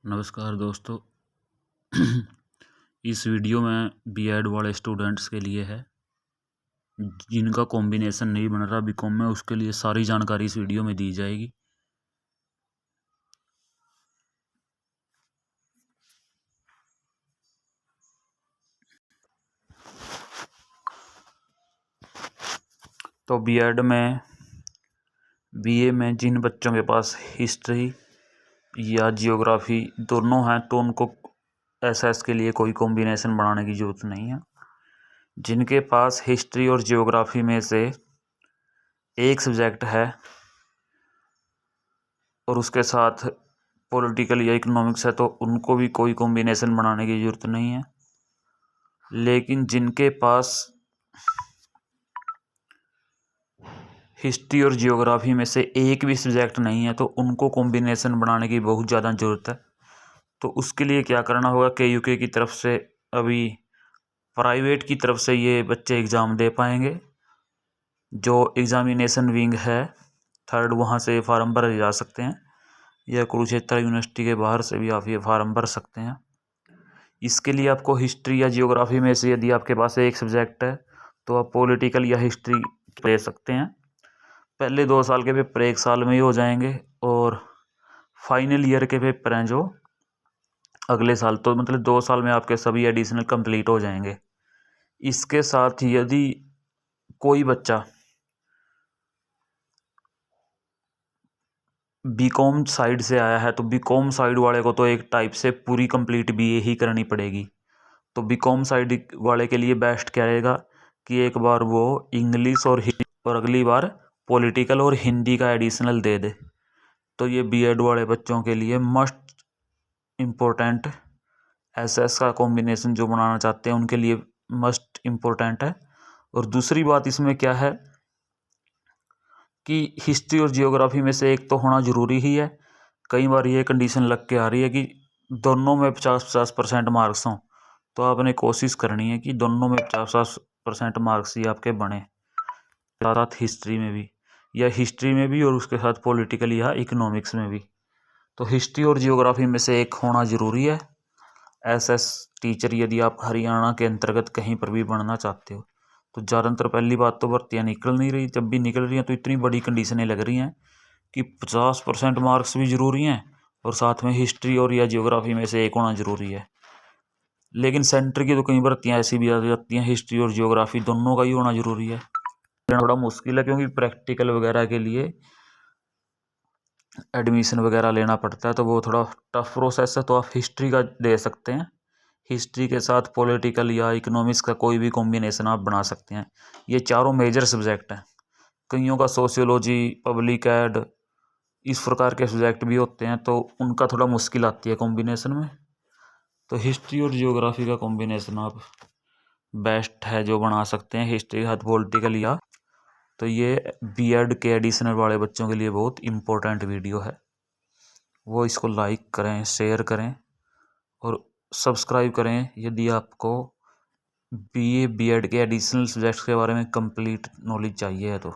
नमस्कार दोस्तों। इस वीडियो में बीएड वाले स्टूडेंट्स के लिए है जिनका कॉम्बिनेशन नहीं बन रहा बीकॉम में, उसके लिए सारी जानकारी इस वीडियो में दी जाएगी। तो बीएड में बीए में जिन बच्चों के पास हिस्ट्री या जियोग्राफी दोनों हैं तो उनको एसएस के लिए कोई कॉम्बिनेशन बनाने की ज़रूरत नहीं है। जिनके पास हिस्ट्री और जियोग्राफी में से एक सब्जेक्ट है और उसके साथ पॉलिटिकल या इकोनॉमिक्स है तो उनको भी कोई कॉम्बिनेशन बनाने की ज़रूरत नहीं है। लेकिन जिनके पास हिस्ट्री और जियोग्राफी में से एक भी सब्जेक्ट नहीं है तो उनको कॉम्बिनेशन बनाने की बहुत ज़्यादा ज़रूरत है। तो उसके लिए क्या करना होगा, केयूके की तरफ से अभी प्राइवेट की तरफ से ये बच्चे एग्ज़ाम दे पाएंगे। जो एग्ज़ामिनेशन विंग है 3rd, वहाँ से फार्म भरे जा सकते हैं, या कुरुक्षेत्र यूनिवर्सिटी के बाहर से भी आप ये फार्म भर सकते हैं। इसके लिए आपको हिस्ट्री या जियोग्राफी में से यदि आपके पास एक सब्जेक्ट है तो आप पॉलिटिकल या हिस्ट्री ले सकते हैं। पहले 2 साल के पेपर 1 साल में ही हो जाएंगे और फाइनल ईयर के पेपर हैं जो अगले साल, तो मतलब 2 साल में आपके सभी एडिशनल कंप्लीट हो जाएंगे। इसके साथ यदि कोई बच्चा बीकॉम साइड से आया है तो बीकॉम साइड वाले को तो एक टाइप से पूरी कंप्लीट बीए ही करनी पड़ेगी। तो बीकॉम साइड वाले के लिए बेस्ट क्या रहेगा कि एक बार वो इंग्लिश और अगली बार पॉलिटिकल और हिंदी का एडिशनल दे दे। तो ये बीएड वाले बच्चों के लिए मस्ट इम्पोर्टेंट एसएस का कॉम्बिनेशन जो बनाना चाहते हैं उनके लिए मस्ट इम्पोर्टेंट है। और दूसरी बात इसमें क्या है कि हिस्ट्री और जियोग्राफी में से एक तो होना ज़रूरी ही है। कई बार ये कंडीशन लग के आ रही है कि दोनों में 50-50% मार्क्स हों, तो आपने कोशिश करनी है कि दोनों में 50-50% मार्क्स ही आपके बने, साथ हिस्ट्री में भी या हिस्ट्री में भी और उसके साथ पॉलिटिकल या इकोनॉमिक्स में भी। तो हिस्ट्री और जियोग्राफी में से एक होना ज़रूरी है। एसएस टीचर यदि आप हरियाणा के अंतर्गत कहीं पर भी बनना चाहते हो तो ज़्यादातर पहली बात तो भर्तियाँ निकल नहीं रही, जब भी निकल रही हैं तो इतनी बड़ी कंडीशनें लग रही हैं कि 50% मार्क्स भी ज़रूरी हैं और साथ में हिस्ट्री और या जियोग्राफी में से एक होना ज़रूरी है। लेकिन सेंटर की तो कई भर्तियाँ ऐसी भी आ जाती हैं हिस्ट्री और जियोग्राफी दोनों का ही होना ज़रूरी है। थोड़ा मुश्किल है क्योंकि प्रैक्टिकल वगैरह के लिए एडमिशन वगैरह लेना पड़ता है तो वो थोड़ा टफ प्रोसेस है। तो आप हिस्ट्री का दे सकते हैं, हिस्ट्री के साथ पॉलिटिकल या इकोनॉमिक्स का कोई भी कॉम्बिनेशन आप बना सकते हैं। ये चारों मेजर सब्जेक्ट हैं। कईयों का सोशियोलॉजी, पब्लिक एड, इस प्रकार के सब्जेक्ट भी होते हैं तो उनका थोड़ा मुश्किल आती है कॉम्बिनेशन में। तो हिस्ट्री और जियोग्राफी का कॉम्बिनेशन आप बेस्ट है जो बना सकते हैं, हिस्ट्री के साथ पॉलिटिकल या। तो ये बीएड के एडिशनल वाले बच्चों के लिए बहुत इम्पोर्टेंट वीडियो है। वो इसको लाइक करें, शेयर करें और सब्सक्राइब करें यदि आपको बीए बीएड के एडिशनल सब्जेक्ट्स के बारे में कंप्लीट नॉलेज चाहिए है तो।